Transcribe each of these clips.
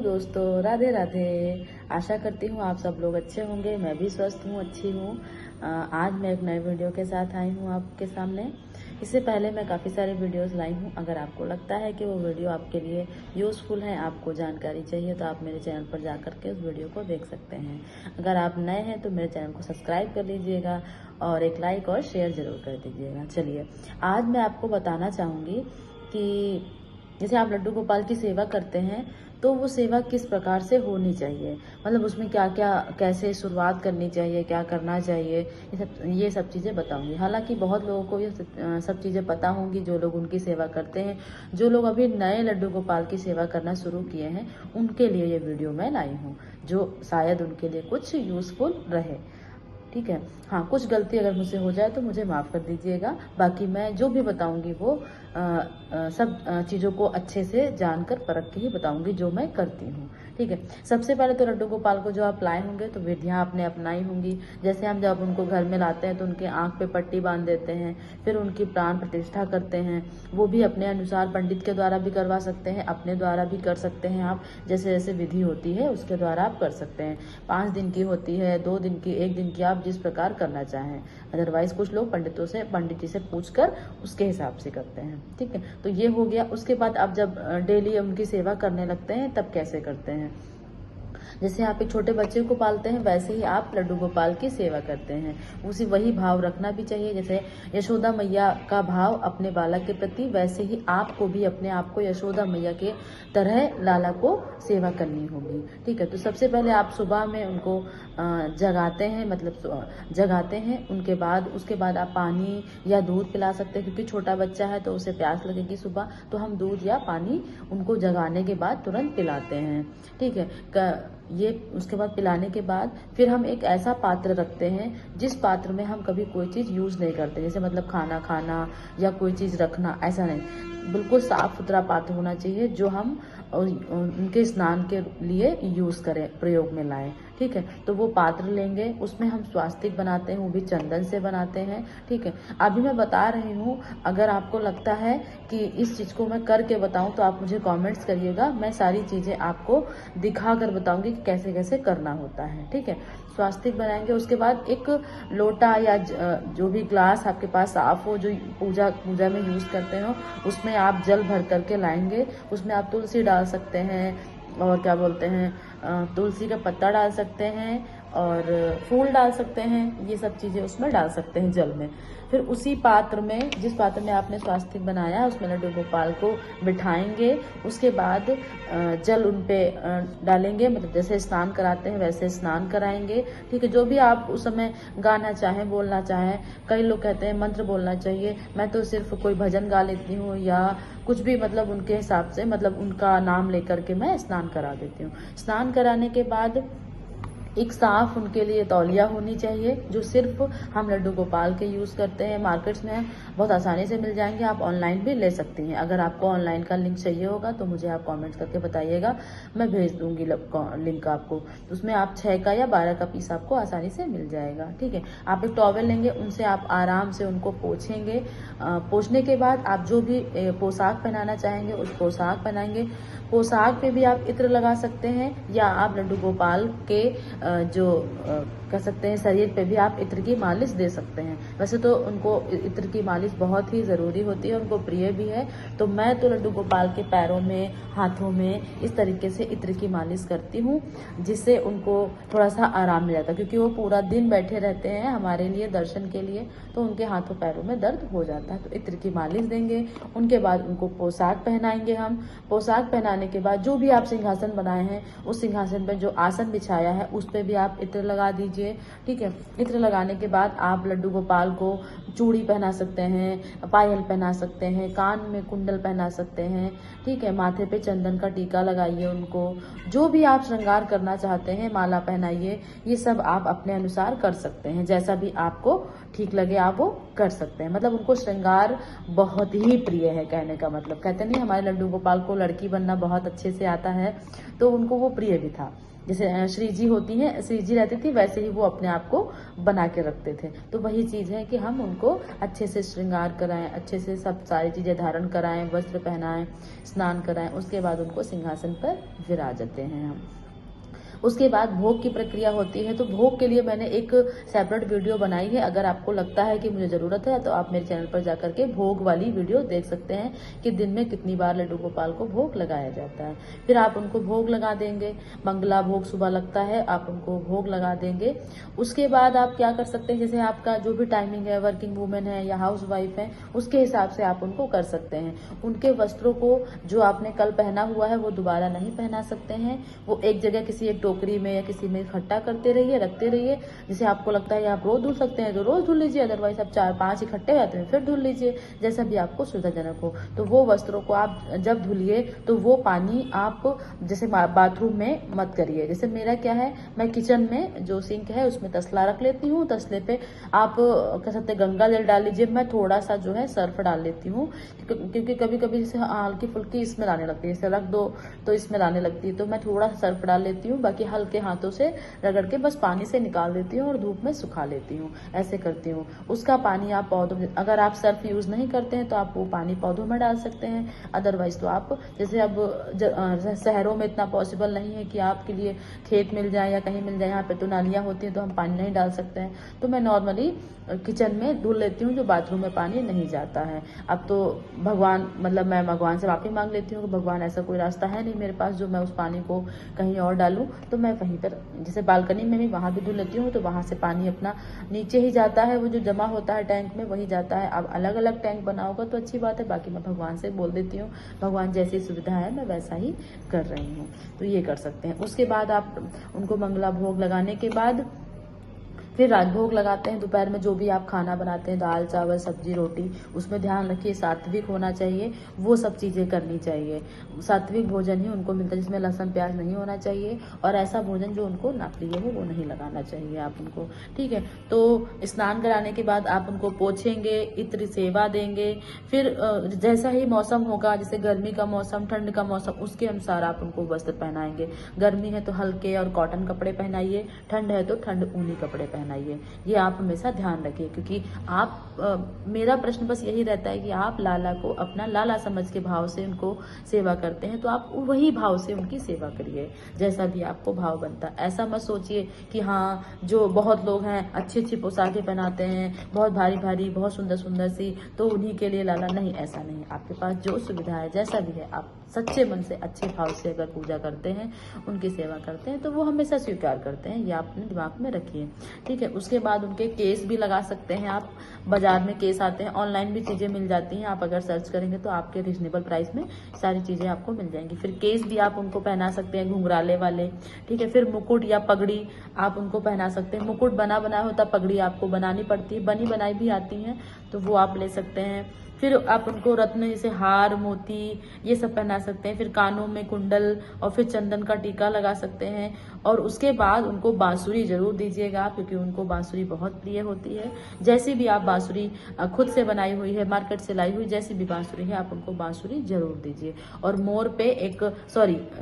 दोस्तों, राधे राधे। आशा करती हूँ आप सब लोग अच्छे होंगे। मैं भी स्वस्थ हूँ, अच्छी हूँ। आज मैं एक नए वीडियो के साथ आई हूँ आपके सामने। इससे पहले मैं काफ़ी सारे वीडियोस लाई हूँ। अगर आपको लगता है कि वो वीडियो आपके लिए यूज़फुल है, आपको जानकारी चाहिए, तो आप मेरे चैनल पर जा करके उस वीडियो को देख सकते हैं। अगर आप नए हैं तो मेरे चैनल को सब्सक्राइब कर लीजिएगा और एक लाइक और शेयर ज़रूर कर दीजिएगा। चलिए, आज मैं आपको बताना चाहूँगी कि जैसे आप लड्डू गोपाल की सेवा करते हैं तो वो सेवा किस प्रकार से होनी चाहिए, मतलब उसमें क्या क्या कैसे शुरुआत करनी चाहिए, क्या करना चाहिए, ये सब चीज़ें बताऊंगी। हालांकि बहुत लोगों को ये सब चीज़ें पता होंगी, जो लोग उनकी सेवा करते हैं। जो लोग अभी नए लड्डू गोपाल की सेवा करना शुरू किए हैं, उनके लिए ये वीडियो मैं लाई हूँ, जो शायद उनके लिए कुछ यूज़फुल रहे। ठीक है। हाँ, कुछ गलती अगर मुझसे हो जाए तो मुझे माफ़ कर दीजिएगा। बाकी मैं जो भी बताऊंगी वो सब चीज़ों को अच्छे से जानकर परख के ही बताऊंगी, जो मैं करती हूँ। ठीक है। सबसे पहले तो लड्डू गोपाल को जो आप लाए होंगे तो विधियाँ आपने अपनाई होंगी। जैसे हम जब उनको घर में लाते हैं तो उनके आँख पे पट्टी बांध देते हैं, फिर उनकी प्राण प्रतिष्ठा करते हैं। वो भी अपने अनुसार पंडित के द्वारा भी करवा सकते हैं, अपने द्वारा भी कर सकते हैं। आप जैसे जैसे विधि होती है उसके द्वारा आप कर सकते हैं। 5 दिन की होती है, 2 दिन की, 1 दिन की, आप जिस प्रकार करना चाहें। अदरवाइज कुछ लोग पंडित जी से पूछकर उसके हिसाब से करते हैं। ठीक है। तो ये हो गया। उसके बाद आप जब डेली उनकी सेवा करने लगते हैं तब कैसे करते हैं। जैसे आप एक छोटे बच्चे को पालते हैं, वैसे ही आप लड्डू गोपाल की सेवा करते हैं। वही भाव रखना भी चाहिए। जैसे यशोदा मैया का भाव अपने बालक के प्रति, वैसे ही आपको भी अपने आप को यशोदा मैया के तरह लाला को सेवा करनी होगी। ठीक है। तो सबसे पहले आप सुबह में उनको जगाते हैं, मतलब जगाते हैं। उसके बाद आप पानी या दूध पिला सकते हैं, क्योंकि छोटा बच्चा है तो उसे प्यास लगेगी सुबह, तो हम दूध या पानी उनको जगाने के बाद तुरंत पिलाते हैं। ठीक है। ये उसके बाद पिलाने के बाद फिर हम एक ऐसा पात्र रखते हैं जिस पात्र में हम कभी कोई चीज़ यूज़ नहीं करते, जैसे मतलब खाना खाना या कोई चीज़ रखना, ऐसा नहीं। बिल्कुल साफ सुथरा पात्र होना चाहिए जो हम उनके स्नान के लिए यूज़ करें, प्रयोग में लाएं। ठीक है। तो वो पात्र लेंगे, उसमें हम स्वास्तिक बनाते हैं, वो भी चंदन से बनाते हैं। ठीक है। अभी मैं बता रही हूँ, अगर आपको लगता है कि इस चीज़ को मैं करके बताऊँ तो आप मुझे कमेंट्स करिएगा। मैं सारी चीज़ें आपको दिखा कर बताऊँगी कि कैसे कैसे करना होता है। ठीक है। स्वास्तिक बनाएंगे। उसके बाद एक लोटा या जो भी ग्लास आपके पास साफ हो, जो पूजा में यूज़ करते हो, उसमें आप जल भर करके लाएंगे। उसमें आप तुलसी डाल सकते हैं, और क्या बोलते हैं, तुलसी का पत्ता डाल सकते हैं और फूल डाल सकते हैं। ये सब चीज़ें उसमें डाल सकते हैं जल में। फिर उसी पात्र में, जिस पात्र में आपने स्वास्तिक बनाया, उसमें लड्डू गोपाल को बिठाएंगे। उसके बाद जल उन पे डालेंगे, मतलब जैसे स्नान कराते हैं वैसे स्नान कराएंगे। ठीक है। जो भी आप उस समय गाना चाहें, बोलना चाहें। कई लोग कहते हैं मंत्र बोलना चाहिए, मैं तो सिर्फ कोई भजन गा लेती हूँ या कुछ भी, मतलब उनके हिसाब से, मतलब उनका नाम लेकर के मैं स्नान करा देती हूँ। स्नान कराने के बाद एक साफ उनके लिए तौलिया होनी चाहिए, जो सिर्फ हम लड्डू गोपाल के यूज़ करते हैं। मार्केट्स में बहुत आसानी से मिल जाएंगे, आप ऑनलाइन भी ले सकती हैं। अगर आपको ऑनलाइन का लिंक चाहिए होगा तो मुझे आप कमेंट्स करके बताइएगा, मैं भेज दूंगी लिंक आपको। तो उसमें आप 6 का या 12 का पीस आपको आसानी से मिल जाएगा। ठीक है। आप एक टॉवेल लेंगे, उनसे आप आराम से उनको पोंछेंगे। पोंछने के बाद आप जो भी पोशाक पहनाना चाहेंगे उस पोशाक पहनाएंगे। पोशाक पे भी आप इत्र लगा सकते हैं, या आप लड्डू गोपाल के जो कह सकते हैं शरीर पे भी आप इत्र की मालिश दे सकते हैं। वैसे तो उनको इत्र की मालिश बहुत ही ज़रूरी होती है, उनको प्रिय भी है। तो मैं तो लड्डू गोपाल के पैरों में, हाथों में इस तरीके से इत्र की मालिश करती हूँ, जिससे उनको थोड़ा सा आराम मिल जाता है, क्योंकि वो पूरा दिन बैठे रहते हैं हमारे लिए, दर्शन के लिए, तो उनके हाथों पैरों में दर्द हो जाता है। तो इत्र की मालिश देंगे। उनके बाद उनको पोशाक पहनाएंगे हम। पोशाक पहनाने के बाद जो भी आप सिंहासन बनाए हैं, उस सिंहासन पर जो आसन बिछाया है उस पर भी आप इत्र लगा दीजिए। ठीक है। इत्र लगाने के बाद आप लड्डू गोपाल को चूड़ी पहना सकते हैं, पायल पहना सकते हैं, कान में कुंडल पहना सकते हैं। ठीक है। माथे पे चंदन का टीका लगाइए उनको। जो भी आप श्रृंगार करना चाहते हैं, माला पहनाइए। ये सब आप अपने अनुसार कर सकते हैं, जैसा भी आपको ठीक लगे आप वो कर सकते हैं। मतलब उनको श्रृंगार बहुत ही प्रिय है, कहने का मतलब, कहते नहीं हमारे लड्डू गोपाल को लड़की बनना बहुत अच्छे से आता है, तो उनको वो प्रिय भी था। जैसे श्री जी होती हैं, श्री जी रहती थी, वैसे ही वो अपने आप को बना के रखते थे। तो वही चीज़ है कि हम उनको अच्छे से श्रृंगार कराएं, अच्छे से सब सारी चीज़ें धारण कराएं, वस्त्र पहनाएं, स्नान कराएं, उसके बाद उनको सिंहासन पर विराजते हैं हम। उसके बाद भोग की प्रक्रिया होती है। तो भोग के लिए मैंने एक सेपरेट वीडियो बनाई है। अगर आपको लगता है कि मुझे ज़रूरत है तो आप मेरे चैनल पर जाकर के भोग वाली वीडियो देख सकते हैं कि दिन में कितनी बार लड्डू गोपाल को भोग लगाया जाता है। फिर आप उनको भोग लगा देंगे। मंगला भोग सुबह लगता है, आप उनको भोग लगा देंगे। उसके बाद आप क्या कर सकते हैं, जैसे आपका जो भी टाइमिंग है, वर्किंग वूमेन है या हाउस वाइफ है, उसके हिसाब से आप उनको कर सकते हैं। उनके वस्त्रों को जो आपने कल पहना हुआ है वो दोबारा नहीं पहना सकते हैं। वो एक जगह किसी एक टोकरी में या किसी में इकट्ठा करते रहिए, रखते रहिए। जैसे आपको लगता है आप रोज धुल सकते हैं तो रोज धुल लीजिए, अदरवाइज आप 4-5 इकट्ठे रहते हैं फिर धुल लीजिए, जैसा भी आपको सुविधाजनक हो। तो वो वस्त्रों को आप जब धुलिए तो वो पानी आप जैसे बाथरूम में मत करिए। जैसे मेरा क्या है, मैं किचन में जो सिंक है उसमें तसला रख लेती हूँ। तसले पे आप कह सकते हैं गंगा जल डाल लीजिए। मैं थोड़ा सा जो है सर्फ डाल लेती हूँ, क्योंकि कभी कभी जैसे हल्की फुल्की स्मेल आने लगती है, जैसे रख दो तो स्मेल आने लगती है, तो मैं थोड़ा सा सर्फ डाल लेती हूँ। बाकी हल्के हाथों से रगड़ के बस पानी से निकाल देती हूँ और धूप में सुखा लेती हूँ, ऐसे करती हूँ। उसका पानी आप पौधों में, अगर आप सर्फ यूज नहीं करते हैं तो आप वो पानी पौधों में डाल सकते हैं। अदरवाइज तो आप जैसे अब शहरों में इतना पॉसिबल नहीं है कि आपके लिए खेत मिल जाए या कहीं मिल जाए, यहाँ पे तो नालियाँ होती हैं तो हम पानी नहीं डाल सकते हैं। तो मैं नॉर्मली किचन में धुल लेती हूँ, जो बाथरूम में पानी नहीं जाता है। अब तो भगवान, मतलब मैं भगवान से माफी मांग लेती हूँ कि भगवान ऐसा कोई रास्ता है नहीं मेरे पास जो मैं उस पानी को कहीं और डालूं। तो मैं वहीं पर जैसे बालकनी में भी वहां भी धुल लेती हूँ, तो वहां से पानी अपना नीचे ही जाता है, वो जो जमा होता है टैंक में वही जाता है। अब अलग अलग टैंक बना होगा तो अच्छी बात है, बाकी मैं भगवान से बोल देती हूँ भगवान जैसी सुविधा है मैं वैसा ही कर रही हूँ। तो ये कर सकते हैं। उसके बाद आप उनको मंगला भोग लगाने के बाद फिर राजभोग लगाते हैं। दोपहर में जो भी आप खाना बनाते हैं, दाल चावल सब्जी रोटी, उसमें ध्यान रखिए सात्विक होना चाहिए, वो सब चीज़ें करनी चाहिए। सात्विक भोजन ही उनको मिलता है, जिसमें लहसुन प्याज नहीं होना चाहिए, और ऐसा भोजन जो उनको ना प्रिय हो वो नहीं लगाना चाहिए आप उनको, ठीक है। तो स्नान कराने के बाद आप उनको पोछेंगे, इत्र सेवा देंगे। फिर जैसा ही मौसम होगा, जैसे गर्मी का मौसम, ठंड का मौसम, उसके अनुसार आप उनको वस्त्र पहनाएंगे। गर्मी है तो हल्के और कॉटन कपड़े पहनाइए, ठंड है तो ठंड ऊनी कपड़े पहनाइए। ये आप हमेशा ध्यान रखिए, क्योंकि आप मेरा प्रश्न बस यही रहता है कि आप लाला को अपना लाला समझ के भाव से उनको सेवा करते हैं, तो आप वही भाव से उनकी सेवा करिए, जैसा भी आपको भाव बनता है। ऐसा मत सोचिए कि हाँ, जो बहुत लोग हैं अच्छी अच्छी पोशाकें पहनाते हैं, बहुत भारी भारी, बहुत सुंदर सुंदर सी, तो उन्हीं के लिए लाला। नहीं, ऐसा नहीं। आपके पास जो सुविधा है, जैसा भी है, आप सच्चे मन से अच्छे भाव से अगर पूजा करते हैं, उनकी सेवा करते हैं, तो वो हमेशा स्वीकार करते हैं। ये आप अपने दिमाग में रखिए, ठीक है। उसके बाद उनके केस भी लगा सकते हैं आप। बाजार में केस आते हैं, ऑनलाइन भी चीज़ें मिल जाती हैं, आप अगर सर्च करेंगे तो आपके रिजनेबल प्राइस में सारी चीज़ें आपको मिल जाएंगी। फिर केस भी आप उनको पहना सकते हैं, घुंघराले वाले, ठीक है। फिर मुकुट या पगड़ी आप उनको पहना सकते हैं। मुकुट बना बनाया होता, पगड़ी आपको बनानी पड़ती है, बनी बनाई भी आती हैं, तो वो आप ले सकते हैं। फिर आप उनको रत्न जैसे हार मोती ये सब पहना सकते हैं। फिर कानों में कुंडल और फिर चंदन का टीका लगा सकते हैं। और उसके बाद उनको बांसुरी जरूर दीजिएगा, क्योंकि उनको बांसुरी बहुत प्रिय होती है। जैसी भी आप बांसुरी खुद से बनाई हुई है, मार्केट से लाई हुई जैसी भी बांसुरी है, आप उनको बांसुरी जरूर दीजिए। और मोर पे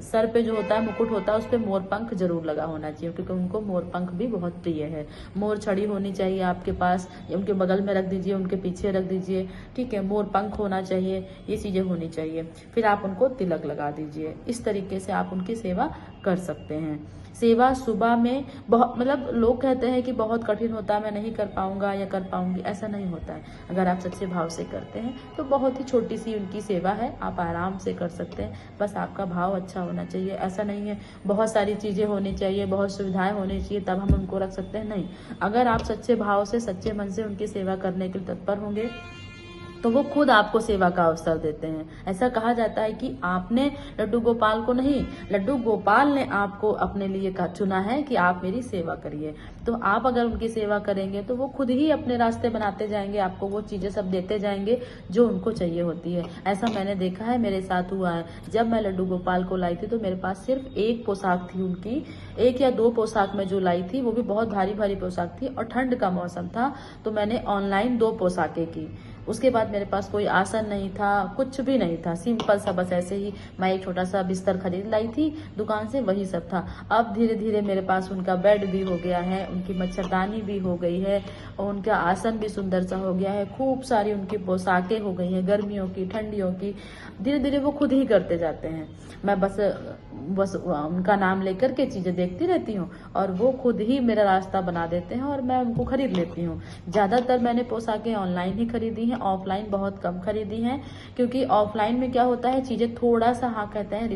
सर पे जो होता है मुकुट होता है, उस पर मोर पंख जरूर लगा होना चाहिए, क्योंकि उनको मोर पंख भी बहुत प्रिय है। मोर छड़ी होनी चाहिए आपके पास, उनके बगल में रख दीजिए, उनके पीछे रख दीजिए, ठीक है। मोर पंख होना चाहिए, ये चीजें होनी चाहिए। फिर आप उनको तिलक लगा दीजिए। इस तरीके से आप उनकी सेवा कर सकते हैं। सेवा सुबह में बहुत, मतलब लोग कहते हैं कि बहुत कठिन होता है, मैं नहीं कर पाऊंगा या कर पाऊंगी, ऐसा नहीं होता है। अगर आप सच्चे भाव से करते हैं तो बहुत ही छोटी सी उनकी सेवा है, आप आराम से कर सकते हैं। बस आपका भाव अच्छा होना चाहिए। ऐसा नहीं है बहुत सारी चीजें होनी चाहिए, बहुत सुविधाएं होनी चाहिए तब हम उनको रख सकते हैं, नहीं। अगर आप सच्चे भाव से, सच्चे मन से उनकी सेवा करने के लिए तत्पर होंगे तो वो खुद आपको सेवा का अवसर देते हैं। ऐसा कहा जाता है कि आपने लड्डू गोपाल को नहीं, लड्डू गोपाल ने आपको अपने लिए चुना है कि आप मेरी सेवा करिए। तो आप अगर उनकी सेवा करेंगे तो वो खुद ही अपने रास्ते बनाते जाएंगे, आपको वो चीजें सब देते जाएंगे जो उनको चाहिए होती है। ऐसा मैंने देखा है, मेरे साथ हुआ है। जब मैं लड्डू गोपाल को लाई थी तो मेरे पास सिर्फ एक पोशाक थी उनकी, 1 या 2 पोशाक में जो लाई थी वो भी बहुत भारी भारी पोशाक थी, और ठंड का मौसम था, तो मैंने ऑनलाइन 2 पोशाकें की। उसके बाद मेरे पास कोई आसन नहीं था, कुछ भी नहीं था, सिंपल सा बस ऐसे ही मैं एक छोटा सा बिस्तर खरीद लाई थी दुकान से, वही सब था। अब धीरे धीरे मेरे पास उनका बेड भी हो गया है, उनकी मच्छरदानी भी हो गई है और उनका आसन भी सुंदर सा हो गया है, खूब सारी उनकी पोशाकें हो गई हैं, गर्मियों की, ठंडियों की। धीरे धीरे वो खुद ही करते जाते हैं। मैं बस उनका नाम लेकर के चीजें देखती रहती हूँ और वो खुद ही मेरा रास्ता बना देते हैं और मैं उनको खरीद लेती हूँ। ज्यादातर मैंने पोशाकें ऑनलाइन ही खरीदी हैं, ऑफलाइन बहुत कम खरीदी हैं, क्योंकि ऑफलाइन में क्या होता है, चीजें थोड़ा सा हाँ कहते हैं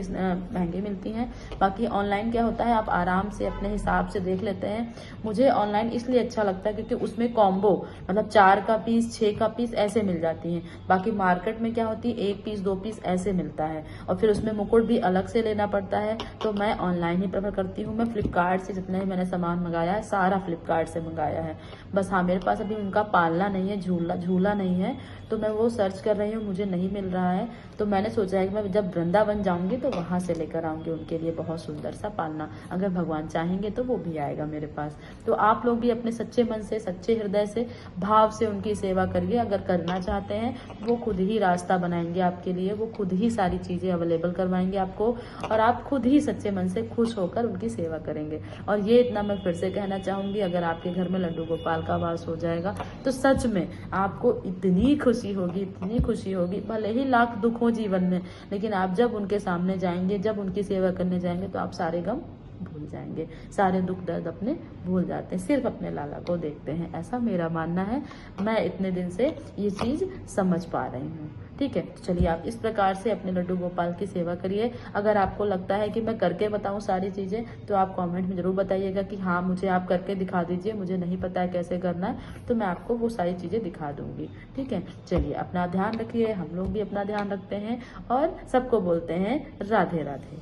महंगी मिलती हैं। बाकी ऑनलाइन क्या होता है, आप आराम से अपने हिसाब से देख लेते हैं। मुझे ऑनलाइन इसलिए अच्छा लगता है क्योंकि उसमें कॉम्बो, मतलब 4 का पीस, 6 का पीस ऐसे मिल जाती हैं। बाकी मार्केट में क्या होती है, 1 पीस 2 पीस ऐसे मिलता है और फिर उसमें मुकुट भी अलग से लेना पड़ता है। तो मैं ऑनलाइन ही प्रेफर करती हूँ। मैं फ्लिपकार्ट से जितने भी मैंने सामान मंगाया है, सारा फ्लिपकार्ट से मंगाया है। बस हाँ, मेरे पास अभी उनका पालना नहीं है, झूला नहीं है, तो मैं वो सर्च कर रही हूँ, मुझे नहीं मिल रहा है। तो मैंने सोचा है कि मैं जब वृंदावन जाऊंगी तो वहां से लेकर आऊंगी उनके लिए बहुत सुंदर सा पालना। अगर भगवान चाहेंगे तो वो भी आएगा मेरे पास। तो आप लोग भी अपने सच्चे मन से, सच्चे हृदय से, भाव से उनकी सेवा करिए। अगर करना चाहते हैं, वो खुद ही रास्ता बनाएंगे आपके लिए, वो खुद ही सारी चीजें अवेलेबल करवाएंगे आपको और आप खुद ही सच्चे मन से खुश होकर उनकी सेवा करेंगे। और ये इतना मैं फिर से कहना चाहूंगी, अगर आपके घर में लड्डू गोपाल का वास हो जाएगा तो सच में आपको इतनी खुशी होगी, इतनी खुशी होगी, भले ही लाख दुख हो जीवन में, लेकिन आप जब उनके सामने जाएंगे, जब उनकी सेवा करने जाएंगे तो आप सारे गम भूल जाएंगे, सारे दुख दर्द अपने भूल जाते हैं, सिर्फ अपने लाला को देखते हैं। ऐसा मेरा मानना है। मैं इतने दिन से ये चीज समझ पा रही हूँ। ठीक है, तो चलिए आप इस प्रकार से अपने लड्डू गोपाल की सेवा करिए। अगर आपको लगता है कि मैं करके बताऊं सारी चीजें, तो आप कमेंट में जरूर बताइएगा कि हाँ, मुझे आप करके दिखा दीजिए, मुझे नहीं पता है कैसे करना है, तो मैं आपको वो सारी चीजें दिखा दूंगी। ठीक है, चलिए अपना ध्यान रखिए, हम लोग भी अपना ध्यान रखते हैं और सबको बोलते हैं राधे राधे।